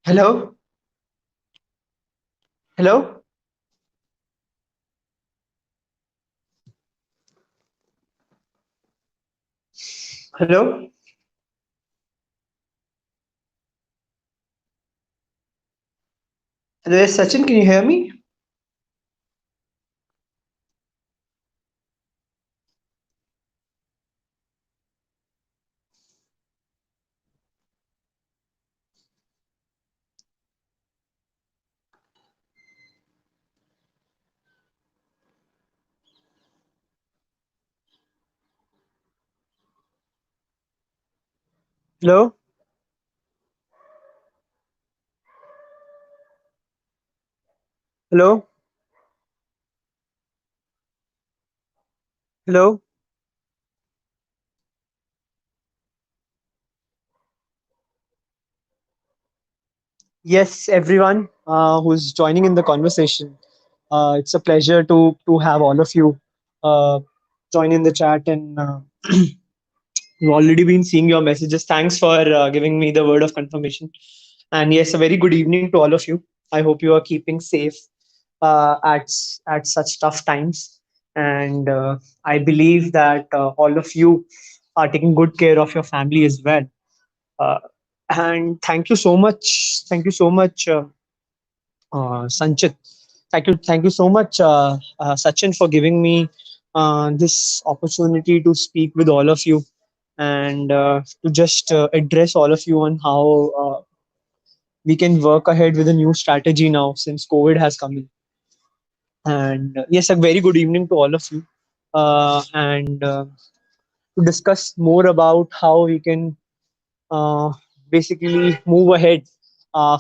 Hello, hello, hello, hello. Yes, Sachin, can you hear me? Hello, hello, hello. Yes, everyone who's joining in the conversation. It's a pleasure to have all of you uh, join in the chat, and we've already been seeing your messages. Thanks for giving me the word of confirmation. And yes, a very good evening to all of you. I hope you are keeping safe at such tough times, and I believe that all of you are taking good care of your family as well. Uh, and thank you so much. Thank you so much, Sanchit. Thank you so much, Sachin, for giving me this opportunity to speak with all of you and to just address all of you on how we can work ahead with a new strategy now since COVID has come in. And yes, a very good evening to all of you. And to discuss more about how we can uh, basically move ahead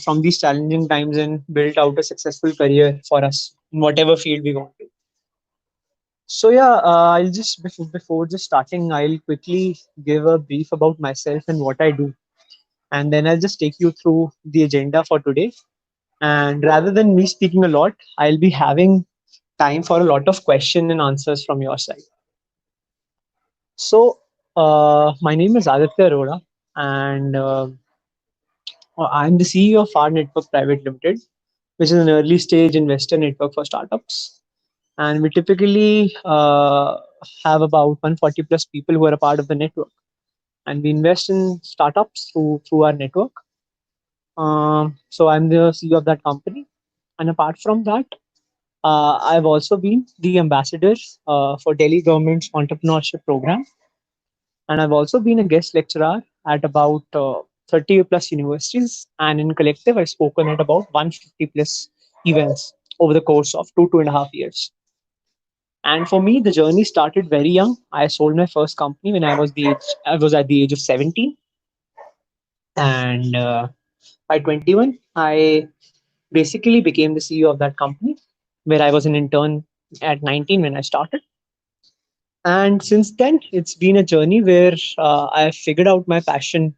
from these challenging times and build out a successful career for us in whatever field we want to. So yeah, I'll just before just starting, I'll quickly give a brief about myself and what I do, and then I'll just take you through the agenda for today. And rather than me speaking a lot, I'll be having time for a lot of question and answers from your side. So, my name is Aditya Arora, and I'm the CEO of our Network Private Limited, which is an early stage investor network for startups. And we typically have about 140 plus people who are a part of the network. And we invest in startups through our network. So I'm the CEO of that company. And apart from that, I've also been the ambassador for Delhi government's entrepreneurship program. And I've also been a guest lecturer at about 30 plus universities. And in collective, I've spoken at about 150 plus events over the course of 2.5 years. And for me, the journey started very young. I sold my first company when I was at the age of 17, and by 21, I basically became the CEO of that company, where I was an intern at 19 when I started. And since then, it's been a journey where I've figured out my passion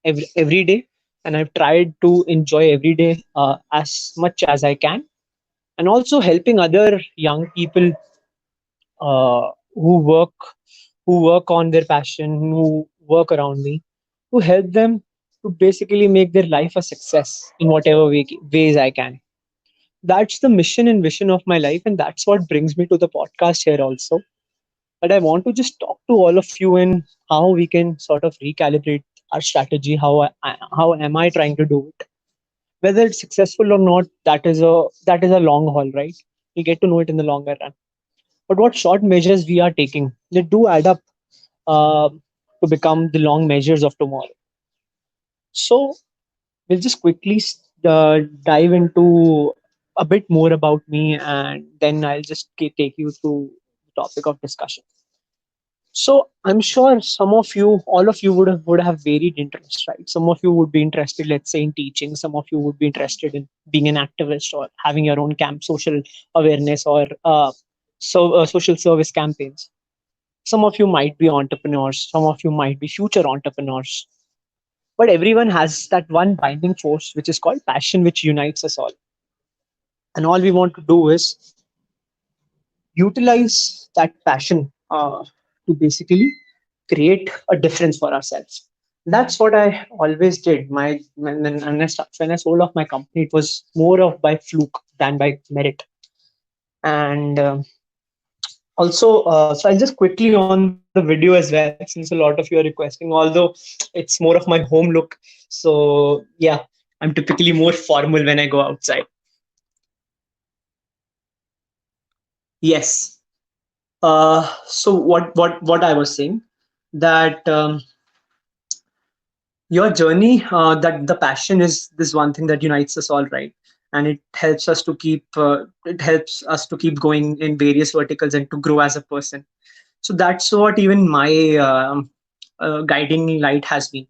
every day, and I've tried to enjoy every day as much as I can, and also helping other young people uh, who work who work on their passion, who work around me, to help them to basically make their life a success in whatever ways I can. That's the mission and vision of my life, and that's what brings me to the podcast here also. But I want to just talk to all of you in how we can sort of recalibrate our strategy. How am I trying to do it? Whether it's successful or not, that is a long haul, right? We get to know it in the longer run. But what short measures we are taking, they do add up uh, to become the long measures of tomorrow. So we'll just quickly dive into a bit more about me, and then I'll just take you through the topic of discussion. So I'm sure some of you, all of you would have varied interests, right? Some of you would be interested, let's say, in teaching. Some of you would be interested in being an activist or having your own camp, social awareness, or social service campaigns. Some of you might be entrepreneurs. Some of you might be future entrepreneurs. But everyone has that one binding force, which is called passion, which unites us all. And all we want to do is utilize that passion to basically create a difference for ourselves. That's what I always did. When I sold off my company, it was more of by fluke than by merit. And so I'll just quickly on the video as well, since a lot of you are requesting. Although it's more of my home look, so yeah, I'm typically more formal when I go outside. Yes. So what I was saying, that your journey, that the passion is this one thing that unites us all, right? And it helps us to keep going in various verticals and to grow as a person. So that's what even my guiding light has been.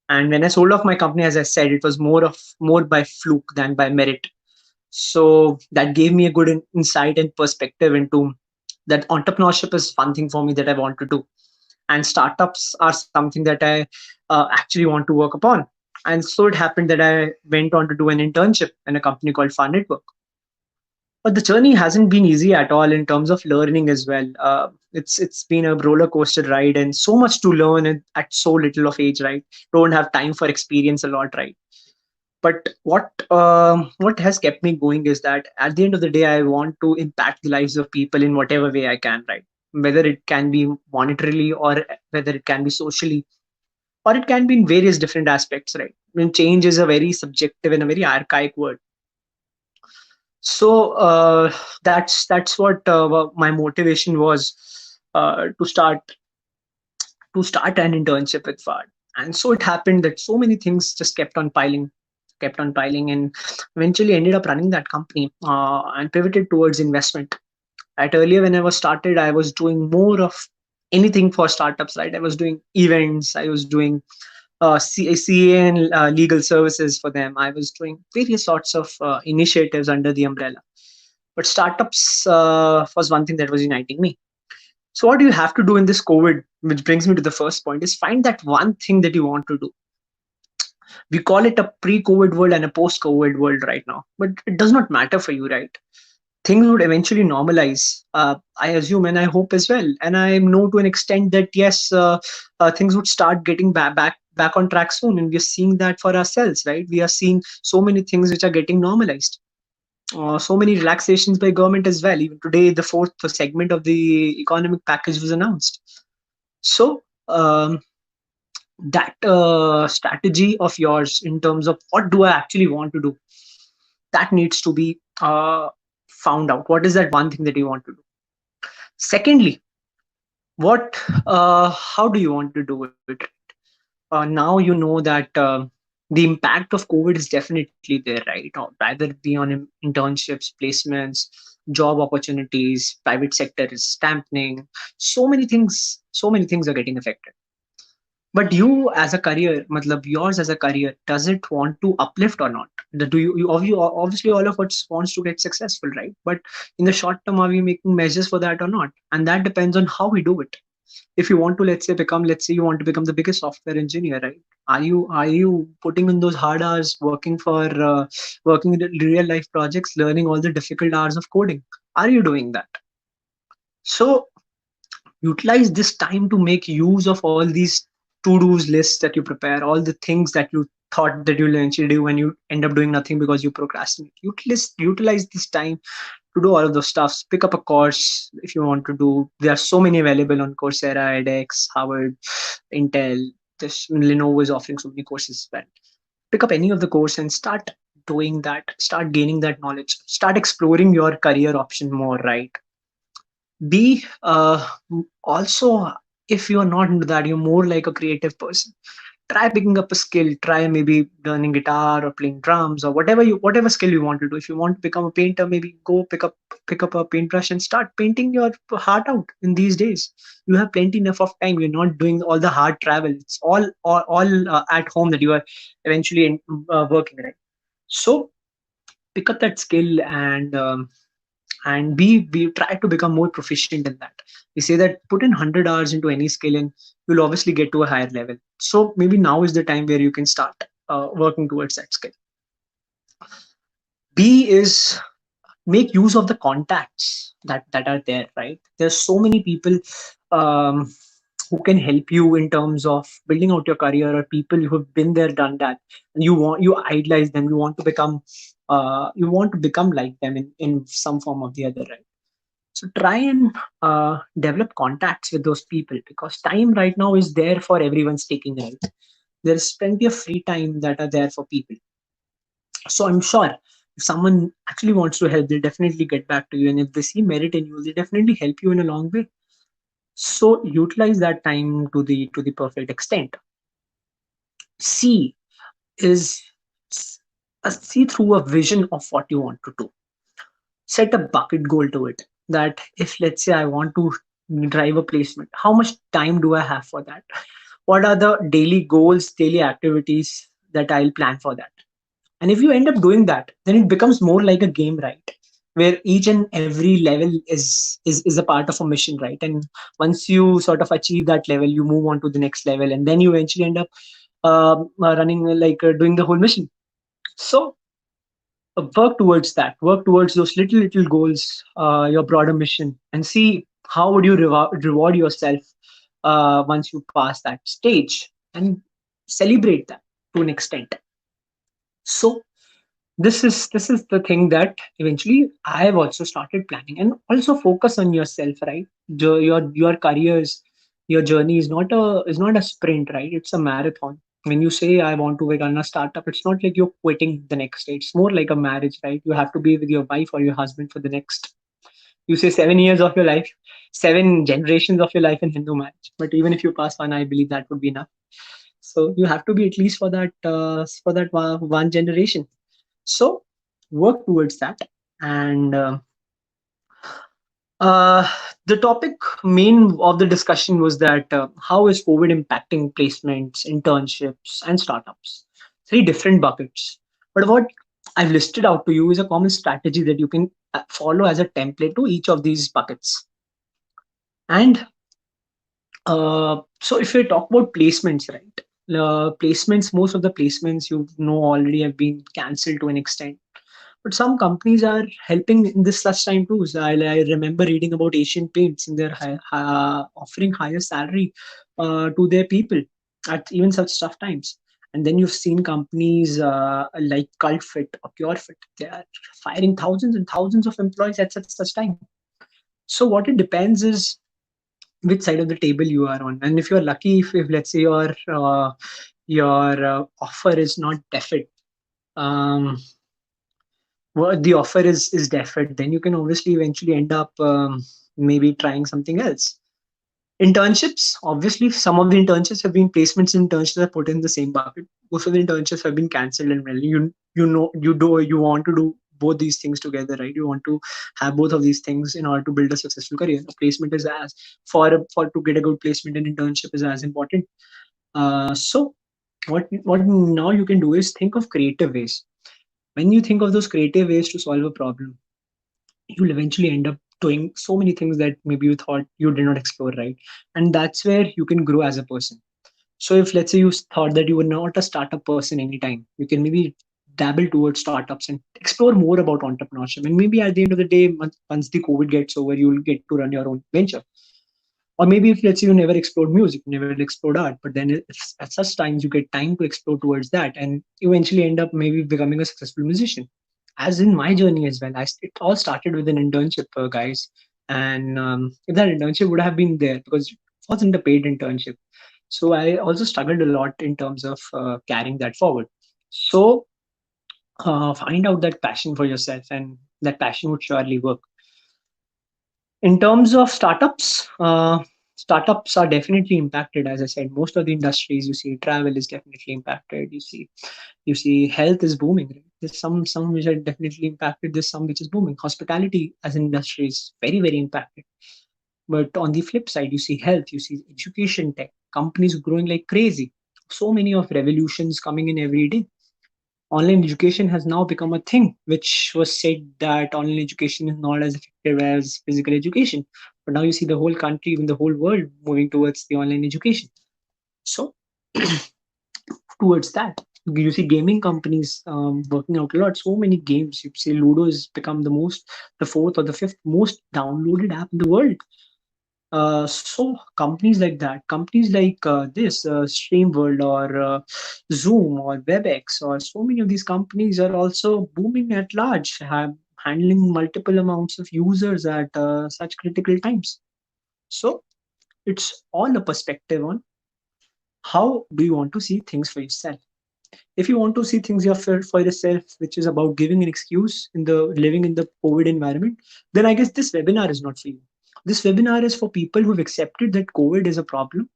And when I sold off my company, as I said, it was more by fluke than by merit. So that gave me a good insight and perspective into that entrepreneurship is one thing for me that I want to do, and startups are something that I actually want to work upon. And so it happened that I went on to do an internship in a company called Far Network. But the journey hasn't been easy at all in terms of learning as well. It's been a roller coaster ride, and so much to learn at so little of age, right? Don't have time for experience a lot, right? But what has kept me going is that at the end of the day, I want to impact the lives of people in whatever way I can, right? Whether it can be monetarily, or whether it can be socially, or it can be in various different aspects, right? I mean, change is a very subjective and a very archaic word. So that's what my motivation was, to start an internship with FAD. And so it happened that so many things just kept on piling, and eventually ended up running that company, and pivoted towards investment. At earlier, when I was started, I was doing more of anything for startups, right? I was doing events, I was doing CA and legal services for them. I was doing various sorts of initiatives under the umbrella. But startups was one thing that was uniting me. So, what do you have to do in this COVID? Which brings me to the first point: is find that one thing that you want to do. We call it a pre-COVID world and a post-COVID world right now, but it does not matter for you, right? Things would eventually normalize. I assume, and I hope as well, and I know to an extent that yes, things would start getting back on track soon, and we're seeing that for ourselves, right? We are seeing so many things which are getting normalized. So many relaxations by government as well. Even today, the fourth segment of the economic package was announced. So that strategy of yours in terms of what do I actually want to do, that needs to be found out. What is that one thing that you want to do? Secondly, what how do you want to do it? Now you know that the impact of COVID is definitely there, right? Or rather be on internships, placements, job opportunities, private sector is stamping. So many things are getting affected. But you as a career, matlab yours as a career, does it want to uplift or not? Do you obviously all of us wants to get successful, right? But in the short term, are we making measures for that or not? And that depends on how we do it. If you want to, let's say you want to become the biggest software engineer, right? Are you putting in those hard hours, working in real life projects, learning all the difficult hours of coding? Are you doing that? So utilize this time to make use of all these to-dos lists that you prepare, all the things that you thought that you'll eventually do when you end up doing nothing because you procrastinate. Utilize this time to do all of those stuffs. Pick up a course if you want to do. There are so many available on Coursera, edX, Harvard, Intel. This Lenovo is offering so many courses as well. Pick up any of the course and start doing that. Start gaining that knowledge. Start exploring your career option more, right? B, also, if you're not into that, you're more like a creative person. Try picking up a skill. Try maybe learning guitar or playing drums or whatever skill you want to do. If you want to become a painter, maybe go pick up a paintbrush and start painting your heart out. In these days, you have plenty enough of time. You're not doing all the hard travel. It's all at home that you are eventually working, right? So pick up that skill, and we try to become more proficient in that. We say that put in 100 hours into any skill and you'll obviously get to a higher level. So maybe now is the time where you can start working towards that skill. B is make use of the contacts that are there, right? There's so many people, um, who can help you in terms of building out your career, or people who've been there, done that, and you idolize them, you want to become like them in some form of the other, right? So try and develop contacts with those people, because time right now is there for everyone's taking, right? There's plenty of free time that are there for people. So I'm sure if someone actually wants to help, they'll definitely get back to you, and if they see merit in you, they definitely help you in a long way. So utilize that time to the perfect extent. C is see through a vision of what you want to do. Set a bucket goal to it, that if, let's say, I want to drive a placement, how much time do I have for that? What are the daily goals, daily activities that I'll plan for that? And if you end up doing that, then it becomes more like a game, right? Where each and every level is a part of a mission, right? And once you sort of achieve that level, you move on to the next level, and then you eventually end up running doing the whole mission. So work towards that, work towards those little goals, your broader mission, and see how would you reward yourself once you pass that stage, and celebrate that to an extent. So this is the thing that eventually I have also started planning, and also focus on yourself, right? Your careers, your journey is not a sprint, right? It's a marathon. When you say I want to run a startup, it's not like you're quitting the next day. It's more like a marriage, right? You have to be with your wife or your husband for the next, you say, 7 years of your life, 7 generations of your life in Hindu marriage. But even if you pass one, I believe that would be enough. So you have to be at least for that one generation. So work towards that. And uh, the topic main of the discussion was that how is COVID impacting placements, internships, and startups? Three different buckets. But what I've listed out to you is a common strategy that you can follow as a template to each of these buckets. And so if we talk about placements, right? Placements, most of the placements you know already have been cancelled to an extent. But some companies are helping in this such time too. So I remember reading about Asian Paints, and they're offering higher salary to their people at even such tough times. And then you've seen companies like Cult Fit or Pure Fit. They are firing thousands and thousands of employees at such time. So what it depends is which side of the table you are on. And if you're lucky, if let's say your offer is not deferred, um, the offer is deferred, then you can obviously eventually end up maybe trying something else. Internships, obviously, some of the internships have been placements. Internships are put in the same bucket. Most of the internships have been cancelled, and well, you want to do both these things together, right? You want to have both of these things in order to build a successful career. A placement is as for to get a good placement, and internship is as important. So what now you can do is think of creative ways. When you think of those creative ways to solve a problem, you'll eventually end up doing so many things that maybe you thought you did not explore, right? And that's where you can grow as a person. So if, let's say, you thought that you were not a startup person anytime, you can maybe dabble towards startups and explore more about entrepreneurship, and maybe at the end of the day, once the COVID gets over, you'll get to run your own venture. Or maybe if, let's say, you never explored music, you never explored art, but then if at such times you get time to explore towards that, and eventually end up maybe becoming a successful musician. As in my journey as well, it all started with an internship, guys. And if that internship would have been there, because it wasn't a paid internship, so I also struggled a lot in terms of carrying that forward. So find out that passion for yourself, and that passion would surely work. In terms of startups, startups are definitely impacted. As I said, most of the industries, you see, travel is definitely impacted. You see, health is booming. Right? There's some which are definitely impacted. There's some which is booming. Hospitality as an industry is very impacted. But on the flip side, you see health, you see education, tech companies growing like crazy. So many of revolutions coming in every day. Online education has now become a thing, which was said that online education is not as effective as physical education. But now you see the whole country, even the whole world, moving towards the online education. So, towards that, you see gaming companies working out a lot. So many games. You see, Ludo has become the fourth or the fifth most downloaded app in the world. So companies like that, companies like this Streamworld or Zoom or WebEx or so many of these companies are also booming at large, handling multiple amounts of users at such critical times. So it's all a perspective on how do you want to see things for yourself. If you want to see things for yourself, which is about giving an excuse in the living in the COVID environment, then I guess this webinar is not for you. This webinar is for people who've accepted that COVID is a problem.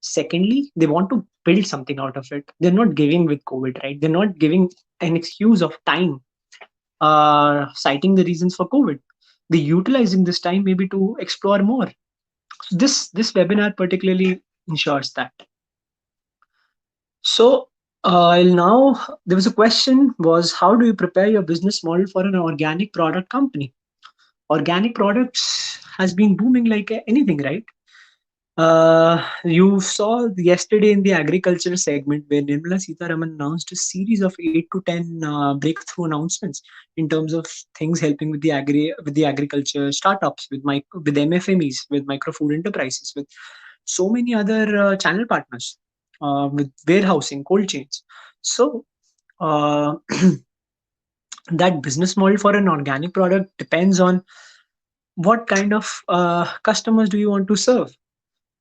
Secondly, they want to build something out of it. They're not giving with COVID, right? They're not giving an excuse of time, citing the reasons for COVID. They're utilizing this time maybe to explore more. So this webinar particularly ensures that. So now there was a question was how do you prepare your business model for an organic product company? Organic products has been booming like anything, right? You saw yesterday in the agriculture segment where Nirmala Sitharaman announced a series of 8 to 10 breakthrough announcements in terms of things helping with the agriculture startups, with MFMEs, with micro food enterprises, with so many other channel partners, with warehousing, cold chains. So uh, that business model for an organic product depends on what kind of customers do you want to serve,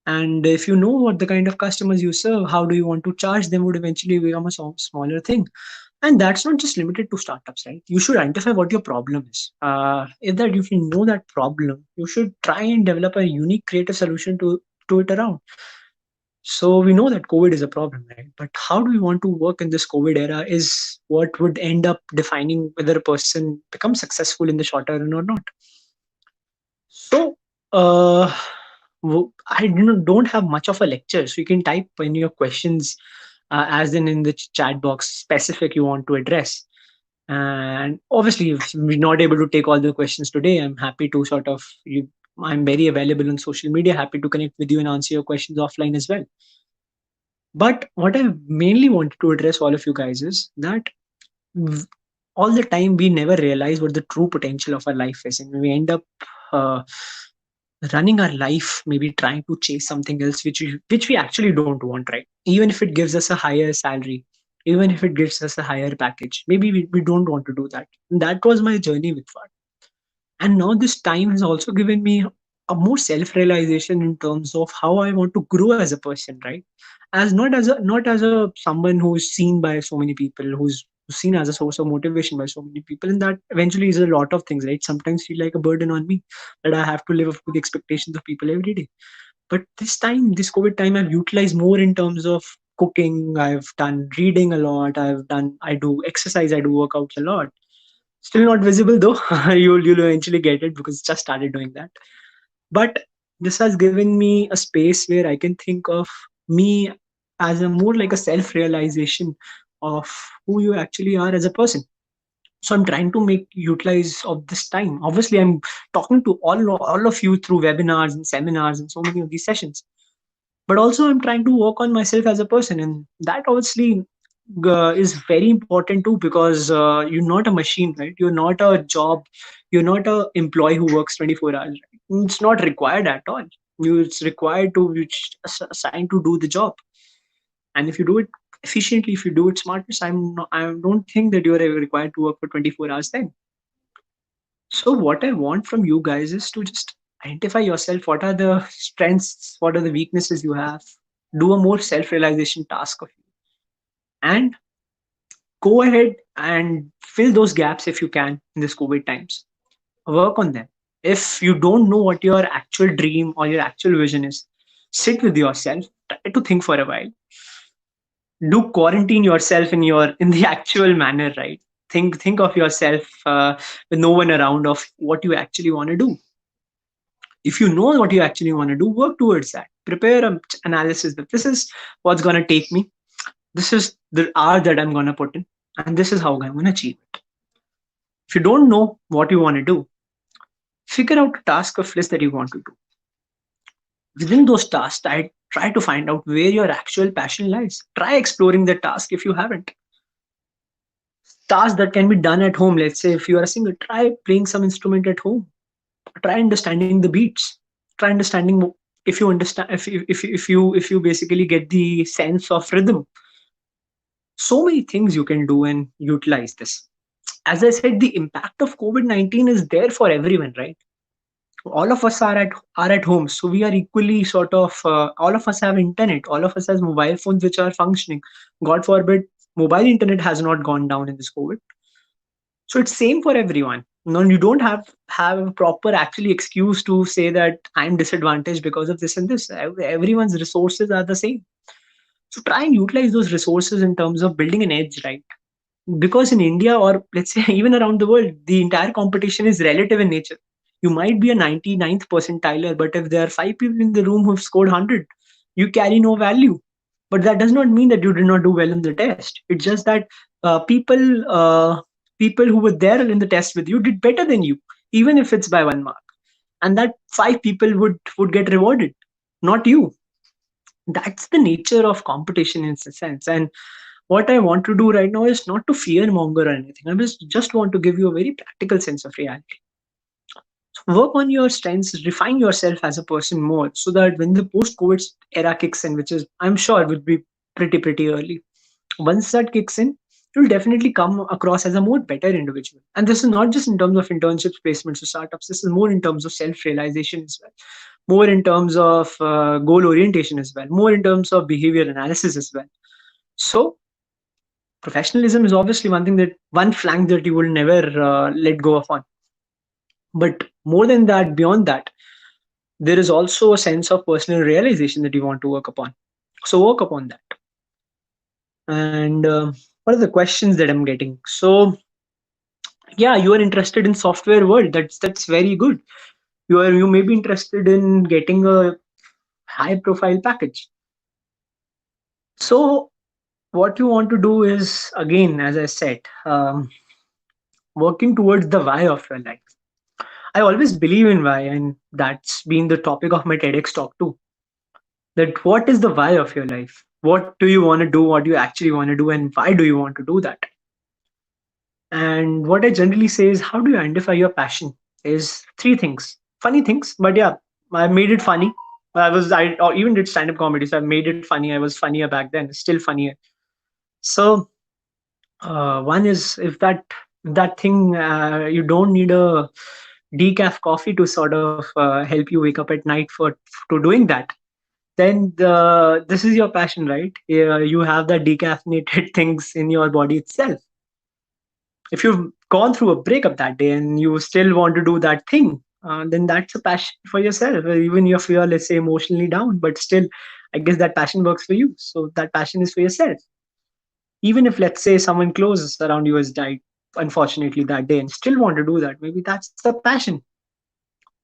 and if you know what the kind of customers you serve, how do you want to charge them would eventually become a smaller thing. And that's not just limited to startups, right? You should identify what your problem is. If you know that problem, you should try and develop a unique creative solution to it around. So we know that COVID is a problem, right? But how do we want to work in this COVID era is what would end up defining whether a person becomes successful in the short term or not. So uh, I don't have much of a lecture, so you can type in your questions as in the chat box specific you want to address. And obviously, if we're not able to take all the questions today, I'm happy to I'm very available on social media, happy to connect with you and answer your questions offline as well. But what I mainly wanted to address all of you guys is that v- all the time we never realize what the true potential of our life is, and we end up uh, running our life maybe trying to chase something else which we actually don't want, right? Even if it gives us a higher salary, even if it gives us a higher package, maybe we don't want to do that. And that was my journey with fun. And now this time has also given me a more self realization in terms of how I want to grow as a person, right? As not as a someone who's seen by so many people, who's seen as a source of motivation by so many people, and that eventually is a lot of things, right? Sometimes feel like a burden on me that I have to live up to the expectations of people every day. But this COVID time, I've utilized more in terms of cooking. I've done reading a lot. I do exercise. I do workouts a lot. Still not visible though. You'll eventually get it because just started doing that. But this has given me a space where I can think of me as a more like a self realization of who you actually are as a person. So I'm trying to make utilize of this time. Obviously, I'm talking to all of you through webinars and seminars and so many of these sessions. But also, I'm trying to work on myself as a person, and that obviously is very important too, because you're not a machine, right? You're not a job. You're not a employee who works 24 hours, right? It's not required at all. It's required to you're assigned to do the job, and if you do it efficiently, if you do it smartly, I don't think that you're ever required to work for 24 hours then. So what I want from you guys is to just identify yourself. What are the strengths? What are the weaknesses you have? Do a more self-realization task of you, and go ahead and fill those gaps if you can in this COVID times. Work on them. If you don't know what your actual dream or your actual vision is, sit with yourself, try to think for a while. Do quarantine yourself in the actual manner, right? Think of yourself with no one around of what you actually want to do. If you know what you actually want to do, work towards that. Prepare an analysis that this is what's going to take me. This is the hour that I'm going to put in, and this is how I'm going to achieve it. If you don't know what you want to do, figure out a task of list that you want to do. Within those tasks, I try to find out where your actual passion lies. Try exploring the task if you haven't. Tasks that can be done at home. Let's say if you are a singer, try playing some instrument at home. Try understanding the beats. try understanding if you understand if you basically get the sense of rhythm, so many things you can do and utilize this. As I said, the impact of COVID-19 is there for everyone, right? All of us are at home, so we are equally sort of all of us have internet, all of us has mobile phones which are functioning. God forbid mobile internet has not gone down in this COVID. So it's same for everyone. No, you don't have a proper actually excuse to say that I'm disadvantaged because of this and this. Everyone's resources are the same. So try and utilize those resources in terms of building an edge, right? Because in India, or let's say even around the world, the entire competition is relative in nature. You might be a 99th percentiler, but if there are five people in the room who've scored 100, you carry no value. But that does not mean that you did not do well in the test. It's just that people who were there in the test with you did better than you, even if it's by 1 mark. And that five people would get rewarded, not you. That's the nature of competition in a sense. And what I want to do right now is not to fear monger or anything. I just want to give you a very practical sense of reality. So work on your strengths, refine yourself as a person more, so that when the post-COVID era kicks in, which is I'm sure would be pretty early, once that kicks in, you'll definitely come across as a more better individual. And this is not just in terms of internships, placements, or startups. This is more in terms of self-realization as well, more in terms of goal orientation as well, more in terms of behavior analysis as well. So professionalism is obviously one thing, that one flank that you will never let go of on. But more than that, beyond that, there is also a sense of personal realization that you want to work upon. So work upon that. And what are the questions that I'm getting? So yeah, you are interested in software world. That's very good. You may be interested in getting a high profile package. So what you want to do is, again, as I said, working towards the why of your life. I always believe in why, and that's been the topic of my TEDx talk too. That what is the why of your life? What do you want to do? What do you actually want to do? And why do you want to do that? And what I generally say is, how do you identify your passion? Is three things. Funny things, but yeah, I made it funny. I even did stand up comedy, so I made it funny. I was funnier back then, still funnier. So one is, if that thing, you don't need a decaf coffee to sort of help you wake up at night for to doing that, then this is your passion, right? You have the decaffeinated things in your body itself. If you've gone through a breakup that day and you still want to do that thing, then that's a passion for yourself. Even if you are, let's say, emotionally down, but still, I guess that passion works for you. So that passion is for yourself. Even if, let's say, someone close around you has died, unfortunately, that day, and still want to do that, maybe that's the passion.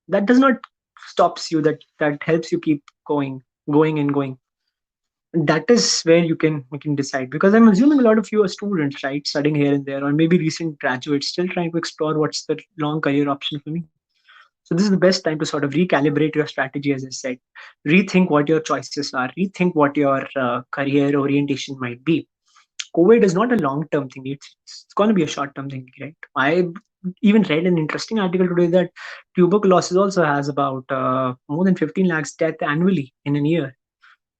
That does not stops you. That helps you keep going and going. That is where you can decide, because I'm assuming a lot of you are students, right, studying here and there, or maybe recent graduates still trying to explore what's the long career option for me. So this is the best time to sort of recalibrate your strategy. As I said, rethink what your choices are, rethink what your career orientation might be. COVID is not a long term thing, it's going to be a short term thing, right? I even read an interesting article today that tuberculosis also has about more than 15 lakhs death annually in a year,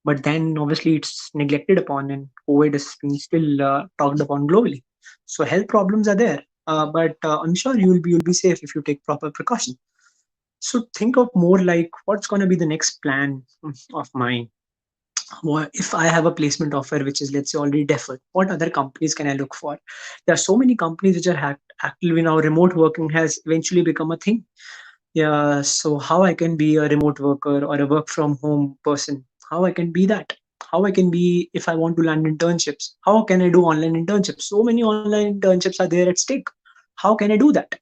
but then obviously it's neglected upon, and COVID is being still talked upon globally. So health problems are there, but I'm sure you'll be safe if you take proper precaution. So think of more like, what's going to be the next plan of mine. If I have a placement offer which is, let's say, already deferred, what other companies can I look for? There are so many companies which are actively now. Remote working has eventually become a thing. Yeah, so how I can be a remote worker or a work from home person? How I can be that? How I can be, if I want to land internships? How can I do online internships? So many online internships are there at stake. How can I do that?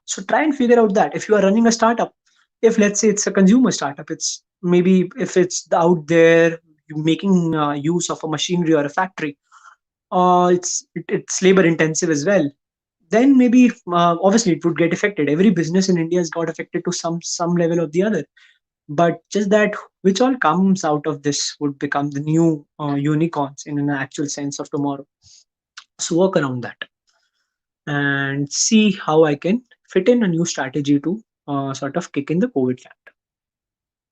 So try and figure out that. If you are running a startup, if let's say it's a consumer startup, it's maybe if it's out there making use of a machinery or a factory, it's labor intensive as well, then maybe obviously it would get affected. Every business in India has got affected to some level or the other. But just that, which all comes out of this would become the new unicorns in an actual sense of tomorrow. So work around that and see how I can fit in a new strategy to sort of kick in the COVID factor.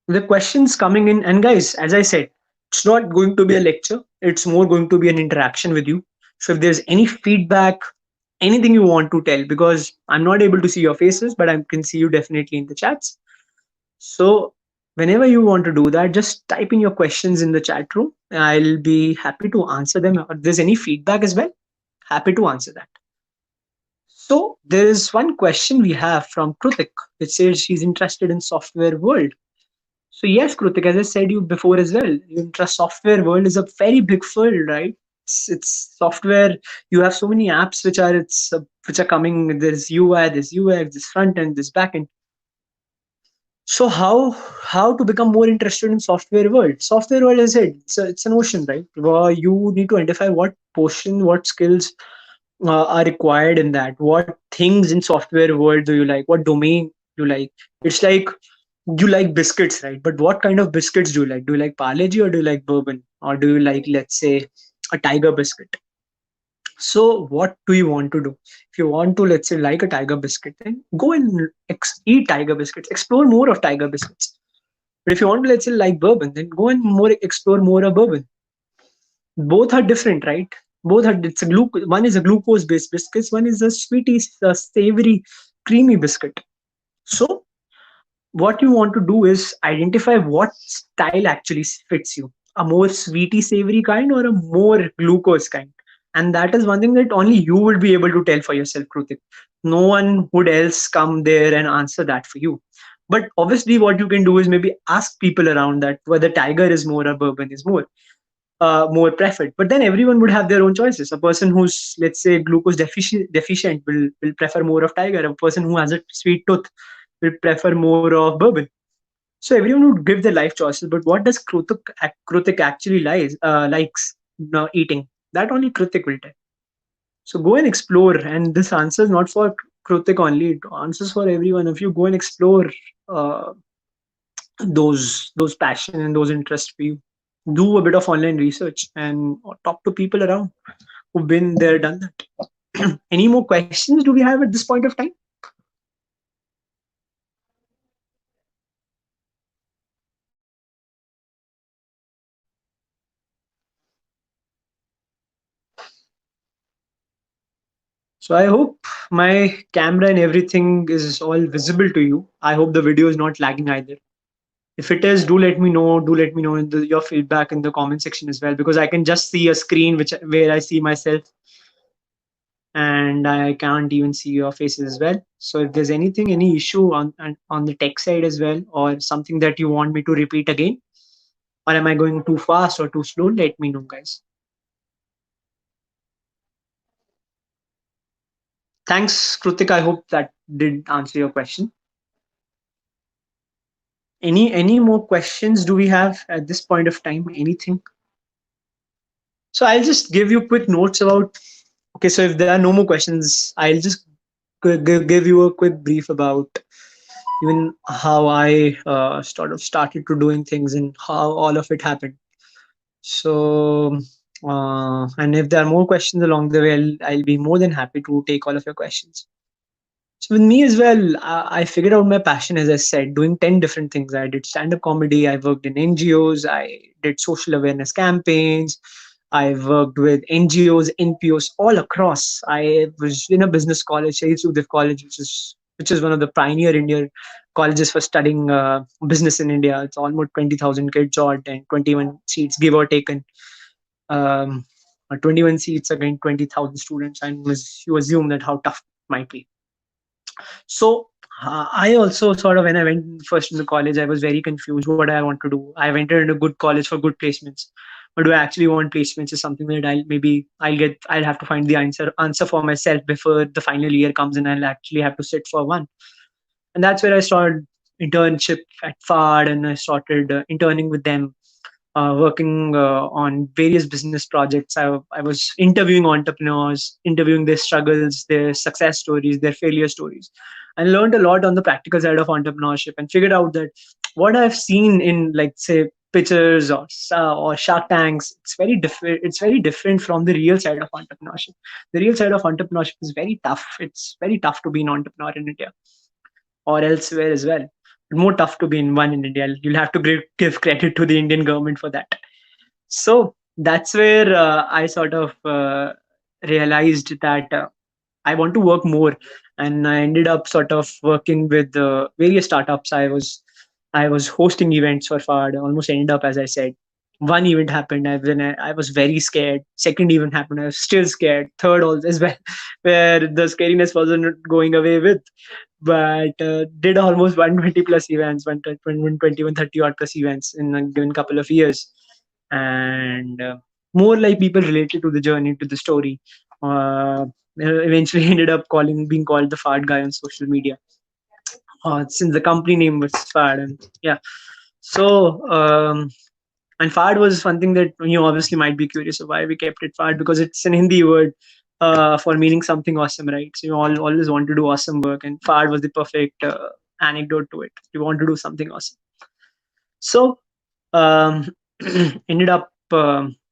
The questions coming in, and guys, as I said, it's not going to be a lecture, it's more going to be an interaction with you. So if there's any feedback, anything you want to tell, because I'm not able to see your faces, but I can see you definitely in the chats. So whenever you want to do that, just type in your questions in the chat room. I'll be happy to answer them. Or if there's any feedback as well, happy to answer that. So there is one question we have from Krutik, which says she's interested in software world. So yes, Krutik, as I said you before as well, intra software world is a very big field, right? It's software. You have so many apps which are coming. There's UI, there's UX, there's front end, there's back end. So how to become more interested in software world? Software world, as I said, it's an ocean, right? Where you need to identify what portion, what skills are required in that. What things in software world do you like? What domain you like? It's like you like biscuits, right? But what kind of biscuits do you like? Do you like Parle G or do you like bourbon? Or do you like, let's say, a tiger biscuit? So, what do you want to do? If you want to, let's say, like a tiger biscuit, then go and eat tiger biscuits, explore more of tiger biscuits. But if you want to, let's say, like bourbon, then go and more explore more of bourbon. Both are different, right? Both are, it's a one is a glucose based biscuits, one is a sweetie, savory, creamy biscuit. So, what you want to do is identify what style actually fits you, a more sweety savory kind or a more glucose kind. And that is one thing that only you will be able to tell for yourself, Krutik. No one would else come there and answer that for you. But obviously what you can do is maybe ask people around that whether tiger is more or bourbon is more preferred. But then everyone would have their own choices. A person who's, let's say, glucose deficient will prefer more of tiger. A person who has a sweet tooth will prefer more of bourbon. So everyone would give their life choices, but what does Krutik actually likes eating? That only Krutik will tell. So go and explore. And this answer is not for Krutik only; it answers for everyone. If you go and explore uh, those passion and those interests for you, do a bit of online research and talk to people around who've been there, done that. Any more questions do we have at this point of time? So I hope my camera and everything is all visible to you. I hope the video is not lagging either. If it is, do let me know. Do let me know your feedback in the comment section as well, because I can just see a screen where I see myself, and I can't even see your faces as well. So if there's anything, any issue on the tech side as well, or something that you want me to repeat again, or am I going too fast or too slow, let me know, guys. Thanks, Krutik. I hope that did answer your question. Any more questions do we have at this point of time? Anything? So I'll just give you quick notes about. Okay, so if there are no more questions, I'll just give you a quick brief about even how I sort of started to doing things and how all of it happened. So, and if there are more questions along the way, I'll be more than happy to take all of your questions. So with me as well, I figured out my passion, as I said, doing 10 different things. I did stand-up comedy, I worked in NGOs, I did social awareness campaigns, I worked with NGOs, NPOs all across. I was in a business college, Shahid Sudhir College, which is one of the pioneer Indian colleges for studying business in India. It's almost 20,000 kids odd and 21 seats, give or take. And um, 21 seats against 20,000 students. And you assume that how tough it might be. So I also sort of, when I went first into college, I was very confused. What do I want to do? I've entered in a good college for good placements. But do I actually want placements is something that I'll have to find the answer for myself before the final year comes and I'll actually have to sit for one. And that's where I started internship at FARD, and I started interning with them, working on various business projects. I was interviewing entrepreneurs, interviewing their struggles, their success stories, their failure stories, and learned a lot on the practical side of entrepreneurship, and figured out that what I've seen in, like, say, pitchers or Shark Tanks, it's very different. It's very different from the real side of entrepreneurship. The real side of entrepreneurship is very tough. It's very tough to be an entrepreneur in India or elsewhere as well. more tough to be in one in India. You'll have to give credit to the Indian government for that. So that's where I sort of realized that I want to work more, and I ended up sort of working with various startups. I was hosting events for FAD. Almost ended up, as I said, one event happened. I was very scared. Second event happened. I was still scared. Third also as well, where the scariness wasn't going away with. But did almost 120 plus events, 120, 130 odd plus events in a given couple of years, and more like people related to the journey, to the story. Eventually ended up being called the fart guy on social media, since the company name was fart. And yeah, so and fart was something that you obviously might be curious of why we kept it fart, because it's an Hindi word for meaning something awesome, right? So you all always want to do awesome work, and fart was the perfect anecdote to it. You want to do something awesome. So um, ended up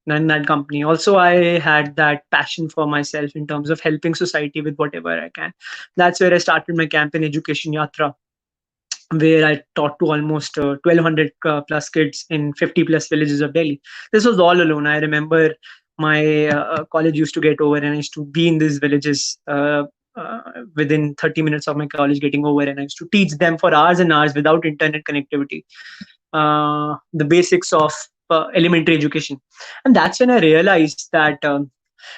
in that company. Also, I had that passion for myself in terms of helping society with whatever I can. That's where I started my campaign Education Yatra, where I taught to almost 1,200 plus kids in 50 plus villages of Delhi. This was all alone. I remember my college used to get over, and I used to be in these villages within 30 minutes of my college getting over, and I used to teach them for hours and hours without internet connectivity, the basics of elementary education. And that's when I realized that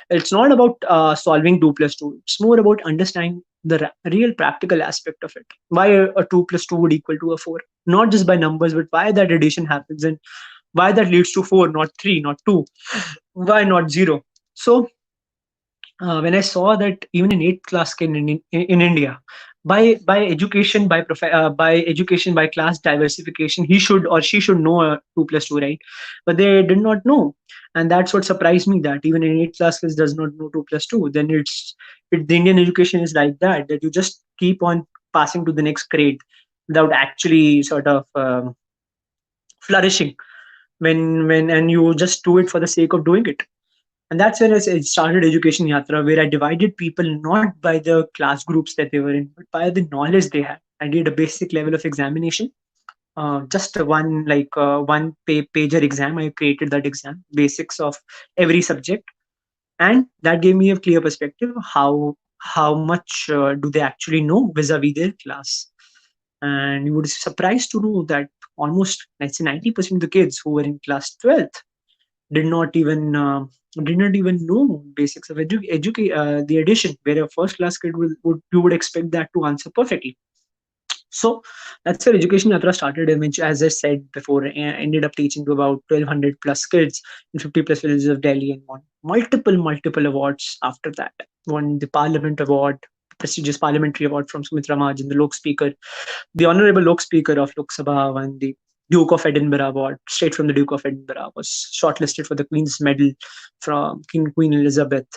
it's not about solving 2 plus 2. It's more about understanding the real practical aspect of it. Why a 2 plus 2 would equal to a 4. Not just by numbers, but why that addition happens, and why that leads to 4, not 3, not 2. Why not 0? So when I saw that even an eighth class kid in India, by education, by class diversification, he should or she should know a 2 plus 2, right? But they did not know, and that's what surprised me, that even an eighth class kid does not know 2 plus 2. Then the Indian education is like that you just keep on passing to the next grade without actually sort of flourishing, when and you just do it for the sake of doing it. And that's when I started Education Yatra, where I divided people not by the class groups that they were in, but by the knowledge they had. I did a basic level of examination, just one pager exam. I created that exam, basics of every subject, and that gave me a clear perspective how much do they actually know vis-a-vis their class. And you would be surprised to know that almost, let's say, 90% of the kids who were in class 12th did not even know basics of the addition, where a first class kid would you would expect that to answer perfectly. So that's where Education Yatra started, and which, as I said before, ended up teaching to about 1,200 plus kids in 50 plus villages of Delhi, and won multiple awards after that. Won the Parliament Award, prestigious parliamentary award from Sumitra Mahajan, the Lok Speaker, the Honorable Lok Speaker of Lok Sabha, won the Duke of Edinburgh Award, straight from the Duke of Edinburgh. Was shortlisted for the Queen's Medal from Queen Elizabeth.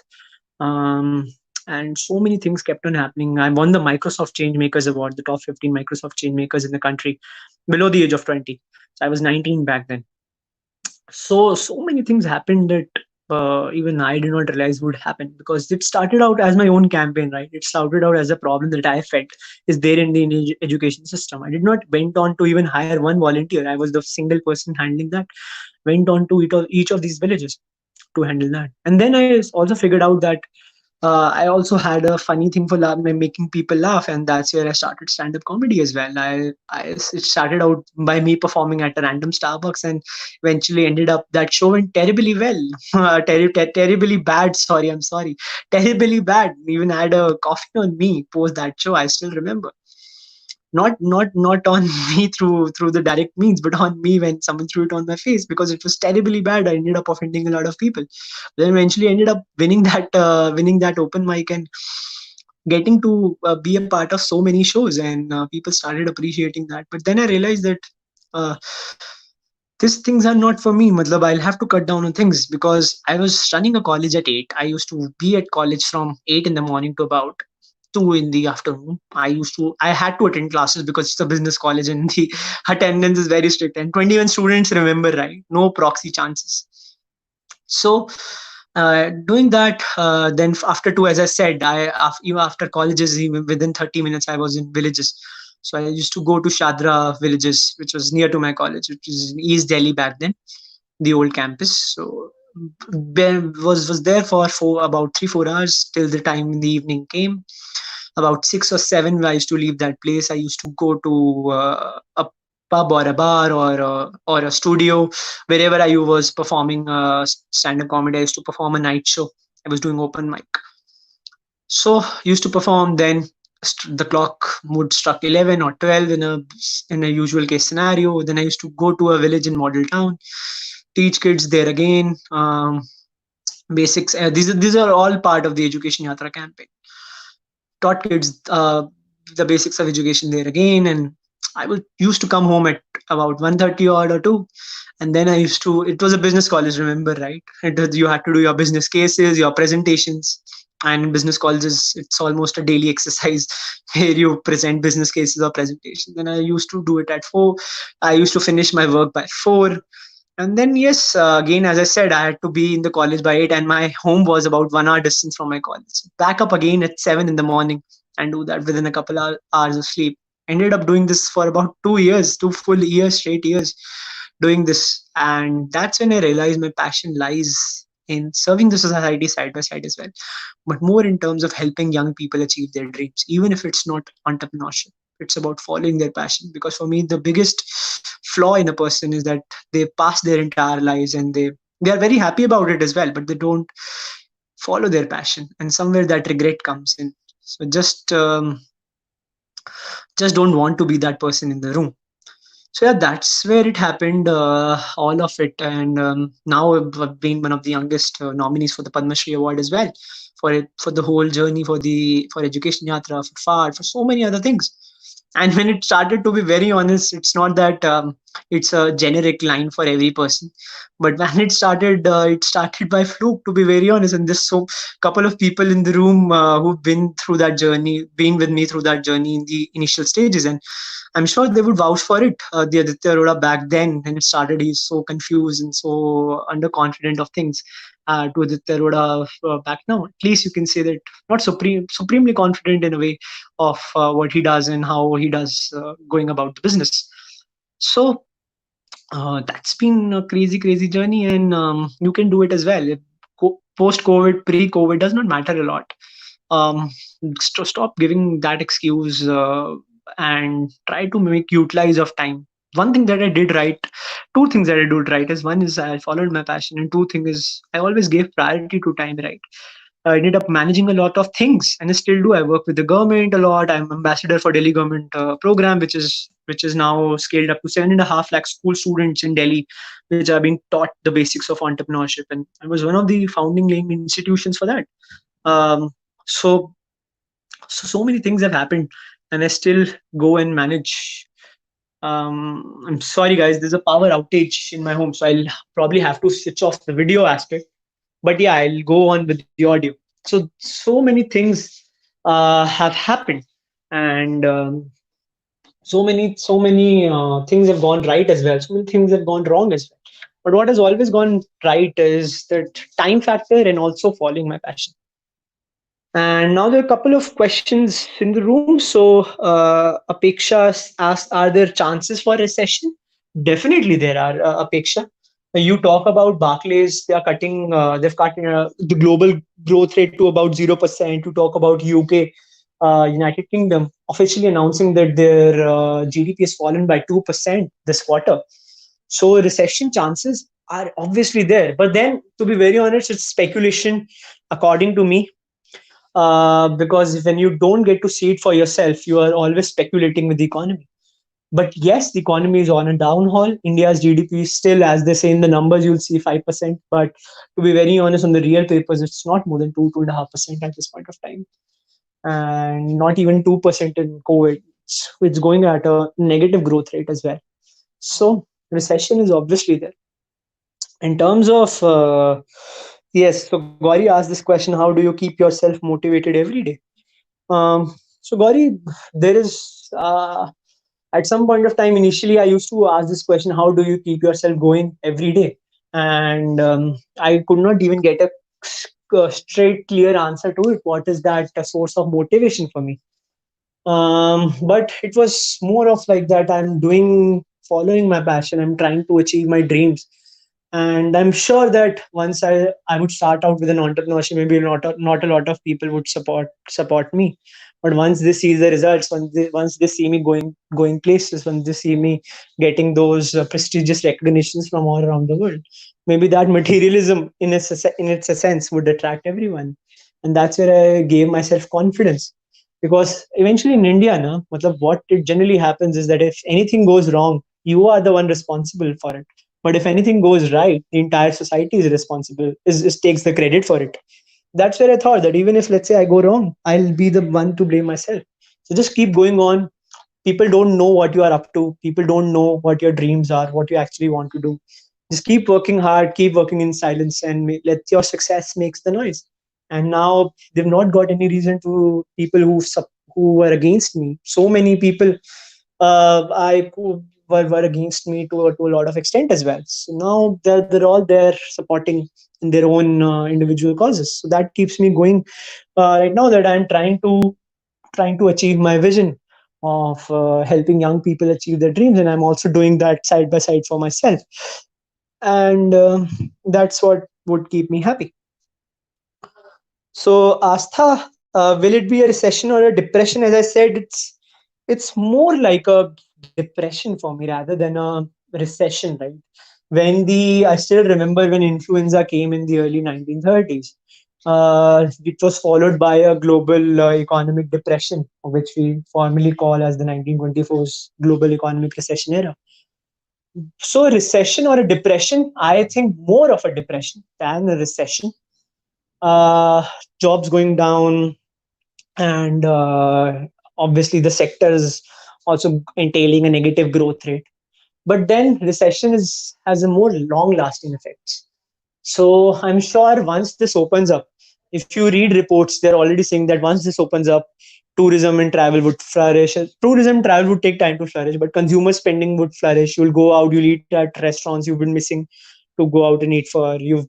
Um, and so many things kept on happening. I won the Microsoft Changemakers Award, the top 15 Microsoft Changemakers in the country below the age of 20. So I was 19 back then. So many things happened that even I did not realize would happen, because it started out as my own campaign, right? It started out as a problem that I felt is there in the Indian education system. I did not went on to even hire one volunteer. I was the single person handling that. Went on to each of these villages to handle that, and then I also figured out that I also had a funny thing for making people laugh, and that's where I started stand-up comedy as well. It started out by me performing at a random Starbucks, and eventually ended up that show went terribly well, terribly bad. Sorry, I'm sorry, terribly bad. Even had a coffee on me post that show. I still remember. Not on me through the direct means, but on me when someone threw it on my face, because it was terribly bad. I ended up offending a lot of people. Then eventually ended up winning that open mic, and getting to be a part of so many shows, and people started appreciating that. But then I realized that uh, these things are not for me. Matlab, I'll have to cut down on things, because I was running a college at 8. I used to be at college from 8 in the morning to about 2 in the afternoon. I had to attend classes because it's a business college, and the attendance is very strict. And 21 students, remember, right? No proxy chances. So doing that, then after 2, as I said, even after colleges, even within 30 minutes, I was in villages. So I used to go to Shadra villages, which was near to my college, which is in East Delhi back then, the old campus. So was there for about 3-4 hours till the time in the evening came. About 6 or 7, I used to leave that place. I used to go to a pub or a bar or a studio wherever I was performing stand-up comedy. I used to perform a night show. I was doing open mic. So used to perform. Then the clock would struck 11 or 12 in a usual case scenario. Then I used to go to a village in model town, teach kids there again. Basics. These are all part of the Education Yatra campaign. Taught kids the basics of education there again, and I would used to come home at about 1:30 odd or 2. And then I used to, it was a business college, remember, right? You had to do your business cases, your presentations. And in business colleges, it's almost a daily exercise where you present business cases or presentations. And I used to do it at 4. I used to finish my work by 4. And then, yes, again, as I said, I had to be in the college by 8, and my home was about 1 hour distance from my college. Back up again at 7 in the morning and do that within a couple hours of sleep. Ended up doing this for about 2 years, 2 full years, straight years doing this. And that's when I realized my passion lies in serving the society side by side as well, but more in terms of helping young people achieve their dreams, even if it's not entrepreneurship. It's about following their passion. Because for me, the biggest flaw in a person is that they pass their entire lives and they are very happy about it as well, but they don't follow their passion, and somewhere that regret comes in. So just don't want to be that person in the room. So yeah, that's where it happened, all of it. And now I've been one of the youngest nominees for the Padma Shri Award as well, for it, for the whole journey, for Education Yatra, for FAR, for so many other things. And when it started, to be very honest, it's not that it's a generic line for every person, but when it started by fluke, to be very honest. And there's so couple of people in the room who've been through that journey, been with me through that journey in the initial stages, and I'm sure they would vouch for it. The Aditya Arora back then, when it started, he's so confused and so underconfident of things. To Aditya Arora back now, at least you can say that, not supremely confident in a way of what he does and how he does going about the business. So that's been a crazy, crazy journey, and you can do it as well. Post COVID, pre COVID does not matter a lot. Um, Stop giving that excuse and try to make utilize of time. One thing that I did right, two things that I did right is, one is I followed my passion, and two thing is I always gave priority to time, right? I ended up managing a lot of things, and I still do. I work with the government a lot. I'm ambassador for Delhi government program, which is now scaled up to 7.5 lakh school students in Delhi, which are being taught the basics of entrepreneurship. And I was one of the founding institutions for that. Um, so, so many things have happened, and I still go and manage. I'm sorry, guys. There's a power outage in my home, so I'll probably have to switch off the video aspect. But yeah, I'll go on with the audio. So many things have happened, and so many things have gone right as well. So many things have gone wrong as well. But what has always gone right is that time factor and also following my passion. And now there are a couple of questions in the room. So Apeksha asked, are there chances for recession? Definitely there are, Apeksha. You talk about Barclays, they are cutting, they've cut the global growth rate to about 0%. You talk about UK, United Kingdom, officially announcing that their GDP has fallen by 2% this quarter. So recession chances are obviously there. But then, to be very honest, it's speculation, according to me, because when you don't get to see it for yourself, you are always speculating with the economy. But yes, the economy is on a downhaul. India's GDP is still, as they say in the numbers, you'll see 5%. But to be very honest, on the real papers, it's not more than 2.5% at this point of time. And not even 2% in COVID. It's going at a negative growth rate as well. So recession is obviously there. In terms of, yes, so Gauri asked this question, how do you keep yourself motivated every day? So Gauri, there is, at some point of time, initially I used to ask this question, how do you keep yourself going every day? And I could not even get a straight clear answer to it. What is that source of motivation for me? But it was more of like that. Following my passion. I'm trying to achieve my dreams, and I'm sure that once I would start out with an entrepreneurship, maybe not a lot of people would support me. But once they see the results, once they see me going places, once they see me getting those prestigious recognitions from all around the world, maybe that materialism in its essence would attract everyone, and that's where I gave myself confidence. Because eventually in India, matlab, what it generally happens is that if anything goes wrong, you are the one responsible for it. But if anything goes right, the entire society is responsible, is takes the credit for it. That's where I thought that even if, let's say, I go wrong, I'll be the one to blame myself. So just keep going on. People don't know what you are up to. People don't know what your dreams are, what you actually want to do. Just keep working hard, keep working in silence, and let your success makes the noise. And now they've not got any reason to people who were against me. So many people I who were against me to a lot of extent as well. So now they're all there supporting in their own individual causes. So that keeps me going right now, that I'm trying to achieve my vision of helping young people achieve their dreams, and I'm also doing that side by side for myself, and that's what would keep me happy. So, Astha, will it be a recession or a depression? As I said, it's more like a depression for me rather than a recession, right? I still remember when influenza came in the early 1930s. It was followed by a global economic depression, which we formally call as the 1924's global economic recession era. So, a recession or a depression, I think more of a depression than a recession. uh, Jobs going down, and obviously the sector is also entailing a negative growth rate. But then recession has a more long lasting effects. So I'm sure once this opens up, if you read reports, they're already saying that once this opens up, tourism and travel would flourish. Tourism and travel would take time to flourish, but consumer spending would flourish. You'll go out, you'll eat at restaurants you've been missing to go out and eat for. You'll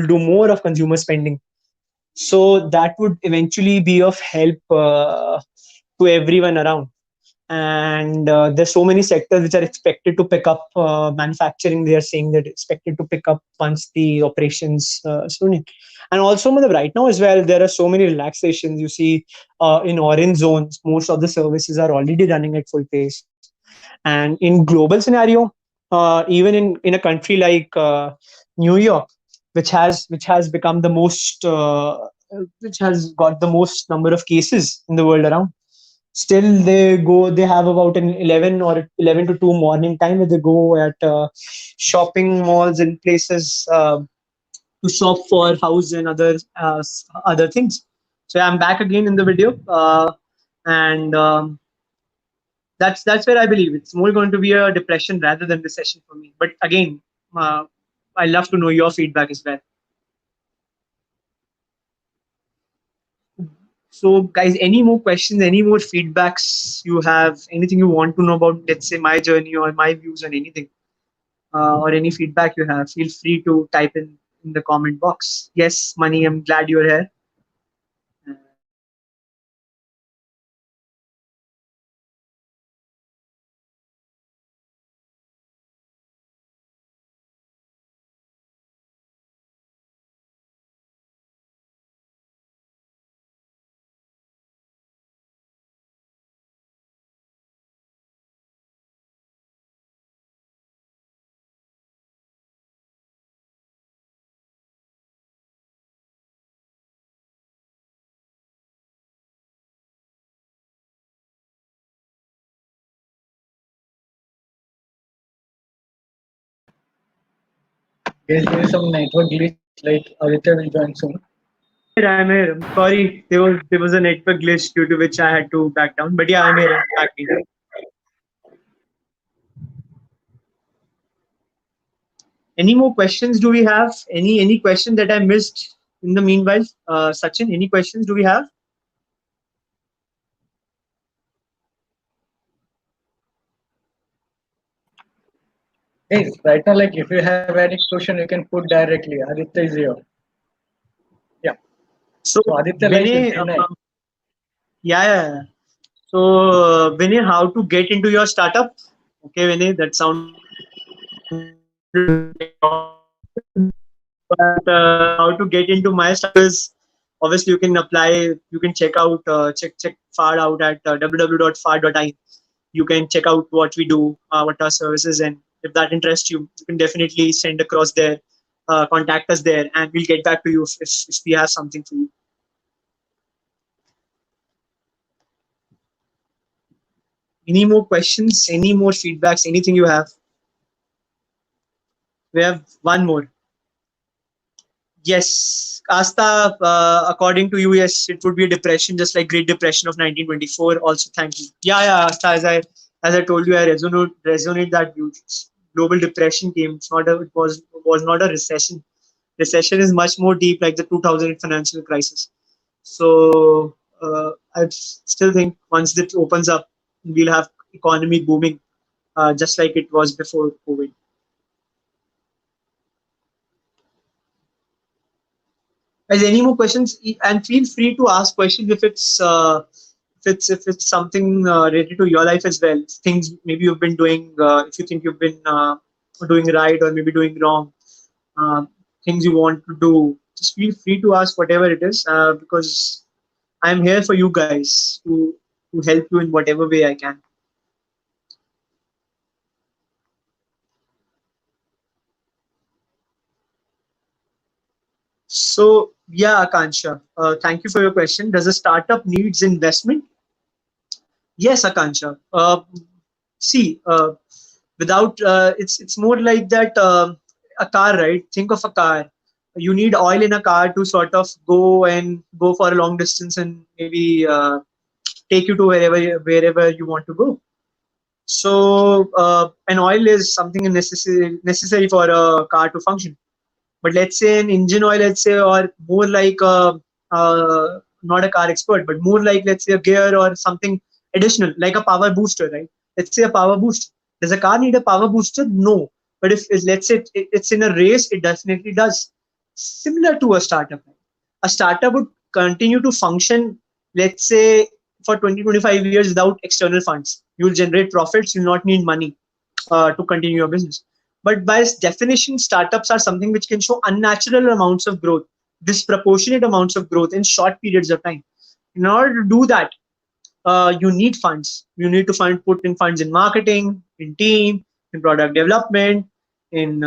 do more of consumer spending. So that would eventually be of help to everyone around. And there's so many sectors which are expected to pick up. Manufacturing, they are saying that expected to pick up once the operations soon. And also, Madhav, right now as well, there are so many relaxations. You see, in orange zones, most of the services are already running at full pace. And in global scenario, even in a country like New York, which has become the most which has got the most number of cases in the world around, still they have about an 11 or 11 to 2 morning time where they go at shopping malls and places to shop for house and other things. So I'm back again in the video, and that's where I believe it's more going to be a depression rather than recession for me. But again, uh, I love to know your feedback as well. So, guys, any more questions, any more feedbacks you have, anything you want to know about, let's say, my journey or my views on anything, or any feedback you have, feel free to type in the comment box. Yes, Money, I'm glad you're here. There is some network glitch, like Aditya will join soon. I'm here. I'm here. I'm sorry. There was a network glitch due to which I had to back down. But yeah, I'm here. I'm back in. Any more questions do we have? Any question that I missed in the meanwhile? Sachin, any questions do we have? Hey, right now, like if you have any question, you can put directly. Aditya is here. Yeah. So So Aditya, like Vinay, Vinay. yeah, yeah, yeah. So, Vinay, how to get into your startup? Okay, Vinay, that sounded very technical. But how to get into my startup is obviously you can apply. You can check FAD out at www.fad.in. You can check out what we do, what our services, and if that interests you, you can definitely send across there, contact us there, and we'll get back to you if we have something for you. Any more questions? Any more feedbacks? Anything you have? We have one more. Yes, Asta, according to you, yes, it would be a depression, just like Great Depression of 1924. Also, thank you. Yeah, yeah, Asta, as I told you, I resonate that view. Global depression came. It was not a recession. Recession is much more deep, like the 2008 financial crisis. So I still think once it opens up, we'll have economy booming, just like it was before COVID. Guys, any more questions? And feel free to ask questions if it's something related to your life as well. Things maybe you've been doing, if you think you've been doing right or maybe doing wrong, uh, things you want to do. Just feel free to ask whatever it is, because I'm here for you guys to help you in whatever way I can. So yeah, Akansha, thank you for your question. Does a startup needs investment? Yes, Akansha. See, without it's more like that, a car, right? Think of a car. You need oil in a car to sort of go for a long distance and maybe take you to wherever you want to go. So an oil is something necessary for a car to function. But let's say an engine oil, let's say, or more like not a car expert, but more like, let's say, a gear or something additional, like a power booster, right? Let's say a power booster. Does a car need a power booster? No. But if let's say it's in a race, it definitely does. Similar to a startup. A startup would continue to function, let's say, for 20-25 years without external funds. You will generate profits. You'll not need money to continue your business. But by definition, startups are something which can show unnatural amounts of growth, disproportionate amounts of growth in short periods of time. In order to do that, you need funds. You need to put in funds in marketing, in team, in product development, in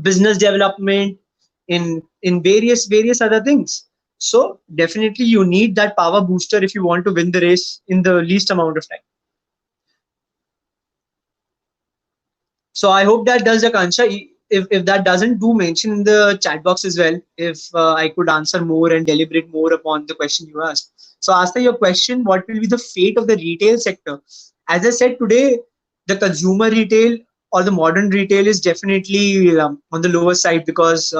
business development, in various other things. So definitely you need that power booster if you want to win the race in the least amount of time. So I hope that does, Akansha. If that doesn't, do mention in the chat box as well. If I could answer more and deliberate more upon the question you asked. So Asta, your question: what will be the fate of the retail sector? As I said today, the consumer retail or the modern retail is definitely on the lower side, because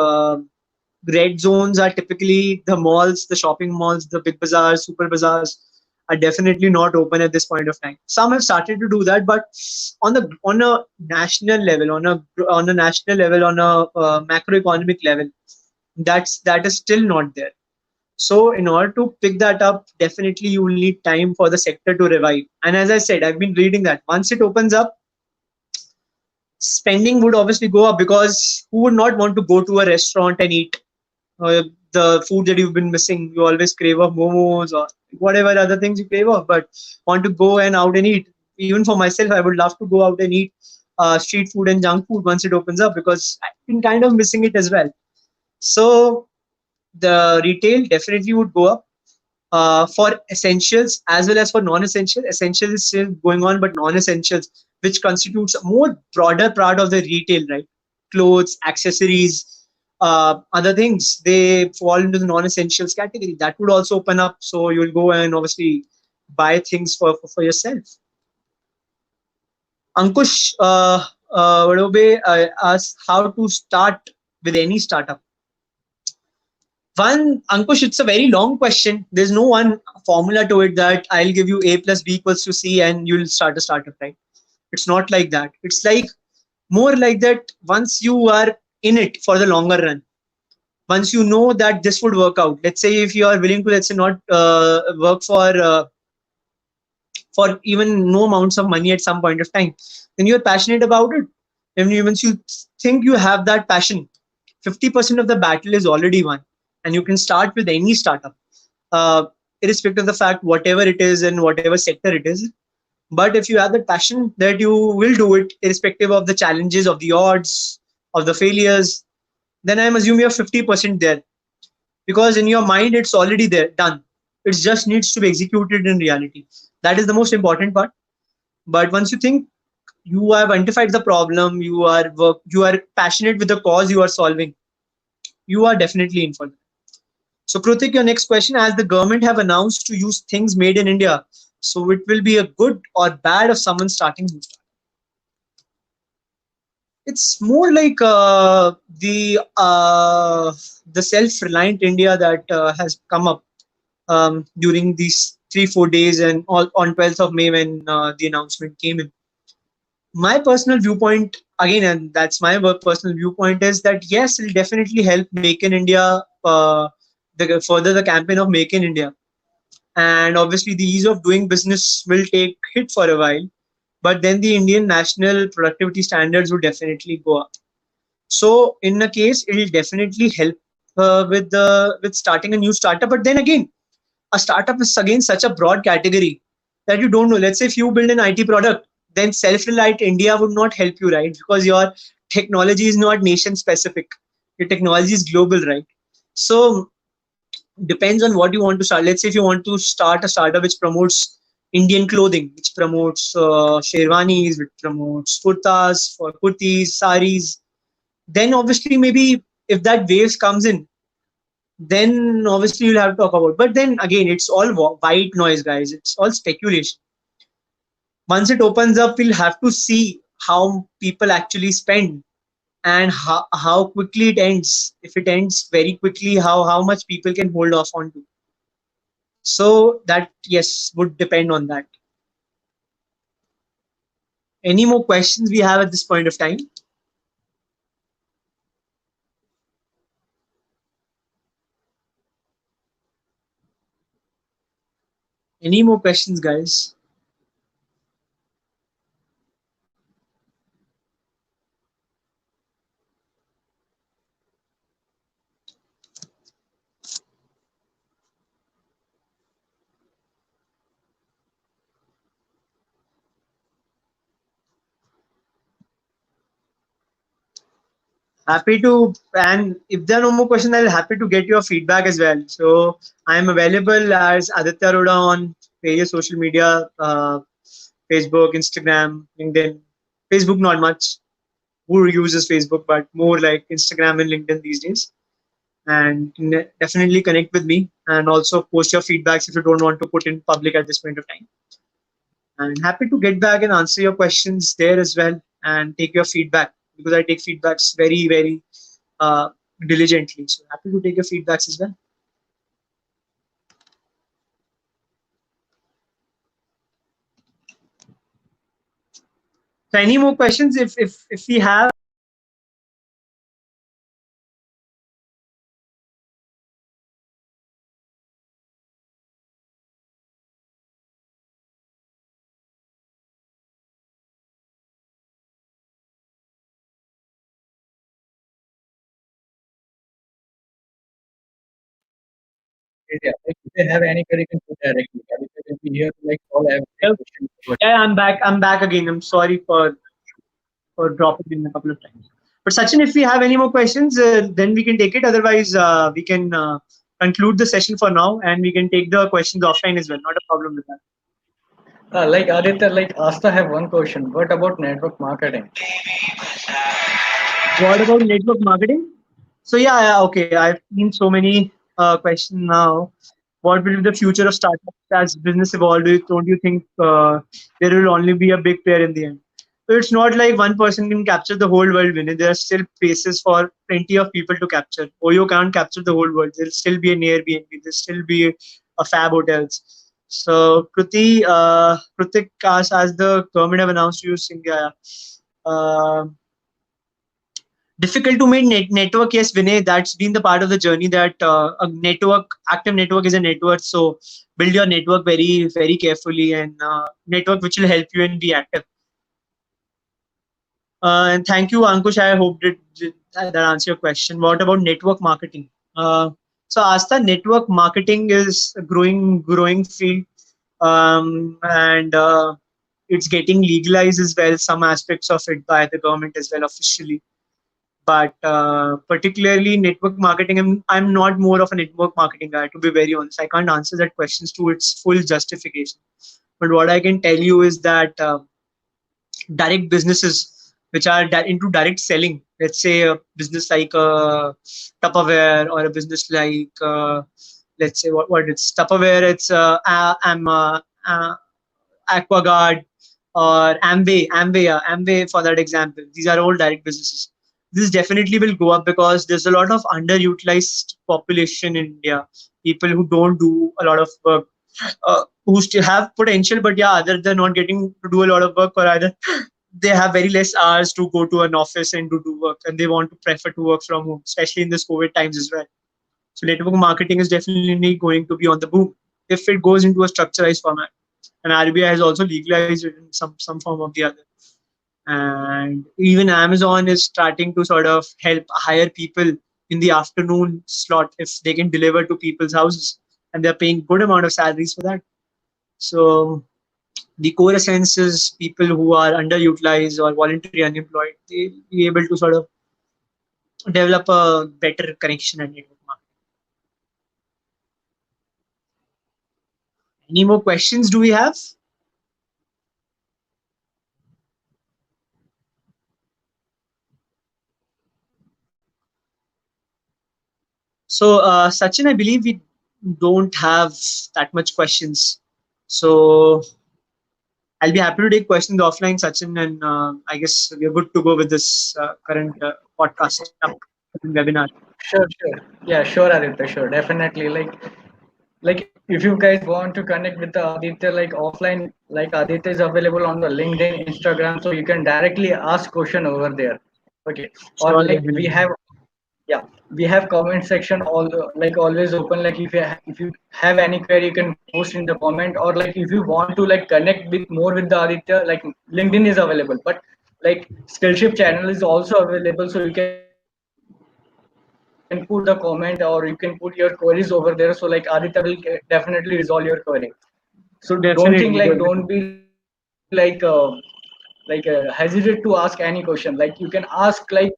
red zones are typically the malls, the shopping malls, the big bazaars, super bazaars are definitely not open at this point of time. Some have started to do that, but on a national level, on a national level, on a macroeconomic level, that is still not there. So in order to pick that up, definitely you will need time for the sector to revive. And as I said, I've been reading that once it opens up, spending would obviously go up, because who would not want to go to a restaurant and eat the food that you've been missing? You always crave of momos or whatever other things you crave of, but want to go and out and eat. Even for myself, I would love to go out and eat street food and junk food once it opens up, because I've been kind of missing it as well. So the retail definitely would go up, for essentials as well as for non-essential. Essentials is still going on, but non-essentials, which constitutes a more broader part of the retail, right? Clothes, accessories, other things, they fall into the non-essentials category. That would also open up, so you'll go and obviously buy things for yourself. Ankush Vadobe asks how to start with any startup. One, Ankush, it's a very long question. There's no one formula to it that I'll give you A plus B equals to C and you'll start a startup, right? It's not like that. It's like more like that once you are in it for the longer run. Once you know that this would work out. Let's say if you are willing to, let's say, not work for for even no amounts of money at some point of time, then you're passionate about it. And once you think you have that passion, 50% of the battle is already won. And you can start with any startup, uh, irrespective of the fact, whatever it is and whatever sector it is. But if you have that passion that you will do it, irrespective of the challenges, of the odds, of the failures, then I'm assuming you're 50% there, because in your mind it's already there, done. It just needs to be executed in reality. That is the most important part. But once you think you have identified the problem, you are passionate with the cause you are solving, you are definitely in for it. So Krutik, your next question: as the government have announced to use things made in India, so it will be a good or bad of someone starting new startup? It's more like the self-reliant India that has come up during these 3 4 days, and all on 12th of May when the announcement came in. My personal viewpoint, again, and that's my personal viewpoint, is that yes, it'll definitely help Make in India, further the campaign of Make in India, and obviously the ease of doing business will take hit for a while, but then the Indian national productivity standards would definitely go up. So in a case, it will definitely help with starting a new startup. But then again, a startup is again such a broad category that you don't know. Let's say if you build an IT product, then self-reliant India would not help you, right? Because your technology is not nation specific. Your technology is global, right? So depends on what you want to start. Let's say if you want to start a startup which promotes Indian clothing, which promotes sherwanis, which promotes kurtas for kurtis, saris, then obviously maybe if that waves comes in, then obviously you'll have to talk about. But then again, it's all white noise, guys. It's all speculation. Once it opens up, we'll have to see how people actually spend, and how quickly it ends. If it ends very quickly, how much people can hold off on to. So that, yes, would depend on that. Any more questions we have at this point of time? Any more questions, guys? Happy to, and if there are no more questions, I'll happy to get your feedback as well. So I'm available as Aditya Arora on various social media, Facebook, Instagram, LinkedIn. Facebook not much. Who uses Facebook, but more like Instagram and LinkedIn these days. And definitely connect with me, and also post your feedbacks if you don't want to put in public at this point of time. And happy to get back and answer your questions there as well, and take your feedback, because I take feedbacks very, very uh, diligently. So happy to take your feedbacks as well. So any more questions? If we have, Yeah, like, if you have any query, you can put directly. Aditya will be here to like solve every yeah, question. But I'm back. I'm back again. I'm sorry for dropping in a couple of times. But Sachin, if we have any more questions, then we can take it. Otherwise, we can conclude the session for now, and we can take the questions offline as well. Not a problem with that. like Aditya, like Asta have one question. What about network marketing? What about network marketing? So yeah, okay. I've seen so many questions now. What will be the future of startups as business evolves? Don't you think there will only be a big player in the end? So it's not like one person can capture the whole world winning. There are still places for plenty of people to capture. Oyo can't capture the whole world. There'll still be an Airbnb. There'll still be a Fab Hotels. So Krutik asked, as the government have announced to use India, uh, Difficult to make network. Yes, Vinay, that's been the part of the journey that a network, active network is a network. So build your network very, very carefully and network which will help you and be active. And thank you, Ankush. I hope that answer your question. What about network marketing? So Asta, network marketing is a growing field, and it's getting legalized as well. Some aspects of it by the government as well officially. But particularly network marketing, I'm not more of a network marketing guy, to be very honest. I can't answer that questions to its full justification. But what I can tell you is that direct businesses which are into direct selling, let's say a business like Tupperware, or a business like let's say what it's Tupperware, it's Aquaguard, or Amway for that example. These are all direct businesses. This definitely will go up because there's a lot of underutilized population in India. People who don't do a lot of work, who still have potential, but yeah, either they're not getting to do a lot of work, or either they have very less hours to go to an office and to do work, and they want to prefer to work from home, especially in this COVID times as well. So network marketing is definitely going to be on the boom if it goes into a structurized format. And RBI has also legalized it in some form or the other. And even Amazon is starting to sort of help hire people in the afternoon slot if they can deliver to people's houses, and they're paying good amount of salaries for that. So the core essence is people who are underutilized or voluntary unemployed, they'll be able to sort of develop a better connection and network marketing. Any more questions do we have? So, Sachin, I believe we don't have that much questions. So, I'll be happy to take questions offline, Sachin, and I guess we are good to go with this current podcast webinar. Sure, sure. Yeah, sure, Aditya, sure. Definitely. Like if you guys want to connect with the Aditya like offline, like Aditya is available on the LinkedIn, Instagram, so you can directly ask question over there. Okay. Or Sure, like we definitely. have, yeah, we have comment section all like always open. Like if you have any query, you can post in the comment. Or like if you want to like connect with more with the Aditya, like LinkedIn is available, but like Skillship channel is also available, so you can put the comment or you can put your queries over there. So like Aditya will definitely resolve your query. So don't think like don't be Definitely, definitely. hesitate to ask any question. Like you can ask yeah.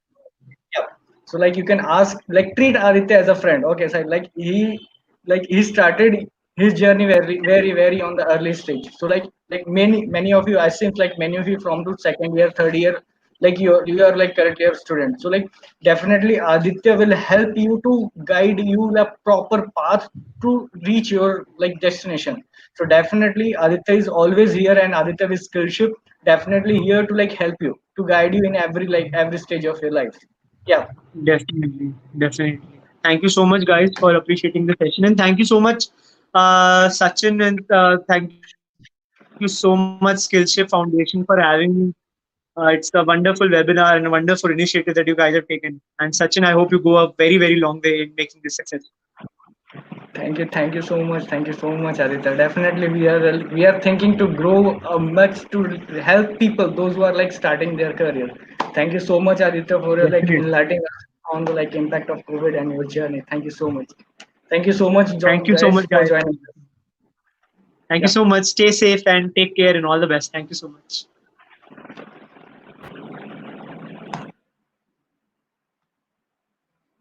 So like you can ask like treat Aditya as a friend. Okay, so he started his journey very on the early stage. So like many of you, I think like many of you from the second year, third year, like you are like currently a student. So like definitely Aditya will help you to guide you the proper path to reach your like destination. So definitely Aditya is always here, and Aditya with Skillship definitely here to like help you to guide you in every stage of your life. Yeah. Definitely, definitely. Thank you so much, guys, for appreciating the session, and thank you so much, Sachin, and thank you so much, Skillship Foundation, for having me. It's a wonderful webinar and a wonderful initiative that you guys have taken. And Sachin, I hope you go a very, very long way in making this success. Thank you so much. Thank you so much, Aditya. Definitely, we are thinking to grow much to help people, those who are like starting their career. Thank you so much, Aditya, for your like Definitely. enlightening us on the like impact of COVID and your journey. Thank you so much. Thank you so much, Thank you so guys, much, for guys. joining. Thank you Yeah. so much. Stay safe and take care and all the best. Thank you so much.